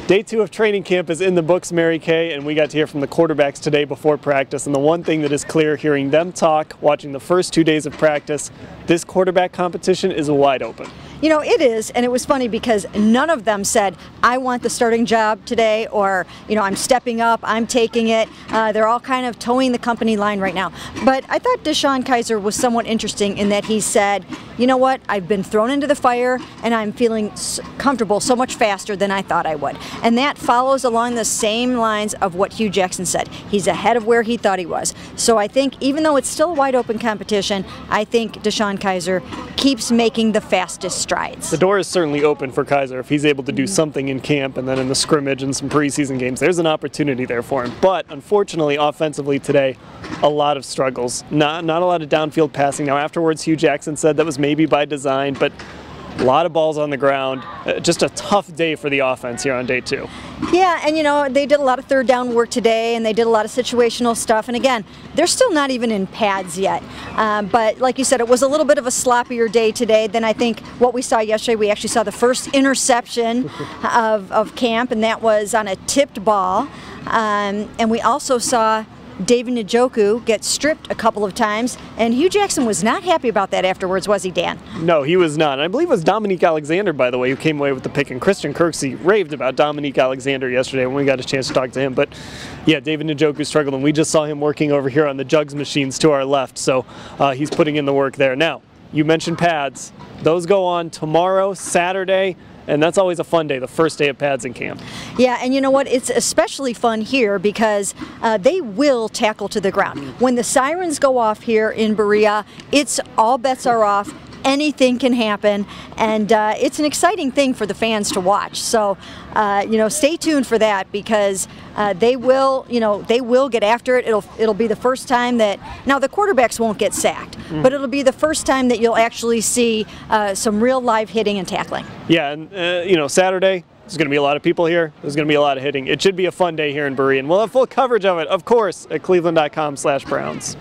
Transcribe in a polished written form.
Day 2 of training camp is in the books, Mary Kay, and we got to hear from the quarterbacks today before practice. And the one thing that is clear, hearing them talk, watching the first 2 days of practice, this quarterback competition is wide open. You know, it is, and it was funny because none of them said, I want the starting job today, or, you know, I'm stepping up, I'm taking it. They're all kind of towing the company line right now. But I thought DeShone Kizer was somewhat interesting in that he said, you know what, I've been thrown into the fire, and I'm feeling comfortable so much faster than I thought I would. And that follows along the same lines of what Hugh Jackson said. He's ahead of where he thought he was. So I think even though it's still a wide open competition, I think DeShone Kizer keeps making the fastest strides. The door is certainly open for Kizer if he's able to do something in camp and then in the scrimmage and some preseason games. There's an opportunity there for him. But unfortunately, offensively today, a lot of struggles. Not a lot of downfield passing. Now afterwards, Hugh Jackson said that was maybe by design, but a lot of balls on the ground. Just a tough day for the offense here on day 2. Yeah, and you know, they did a lot of third down work today, and they did a lot of situational stuff. And again, they're still not even in pads yet. But like you said, it was a little bit of a sloppier day today than I think what we saw yesterday. We actually saw the first interception of camp, and that was on a tipped ball. And we also saw David Njoku get stripped a couple of times, and Hugh Jackson was not happy about that afterwards, was he, Dan? No, he was not. And I believe it was Dominique Alexander, by the way, who came away with the pick, and Christian Kirksey raved about Dominique Alexander yesterday when we got a chance to talk to him. But yeah, David Njoku struggled, and we just saw him working over here on the jugs machines to our left, so he's putting in the work there. Now, you mentioned pads. Those go on tomorrow, Saturday, and that's always a fun day, the first day of pads in camp. Yeah, and you know what? It's especially fun here because they will tackle to the ground. When the sirens go off here in Berea, it's all bets are off. Anything can happen, and it's an exciting thing for the fans to watch. So, you know, stay tuned for that because they will, you know, they will get after it. It'll be the first time that now the quarterbacks won't get sacked, but it'll be the first time that you'll actually see some real live hitting and tackling. Yeah, and you know, Saturday, there's going to be a lot of people here. There's going to be a lot of hitting. It should be a fun day here in Berea, and we'll have full coverage of it, of course, at cleveland.com/Browns.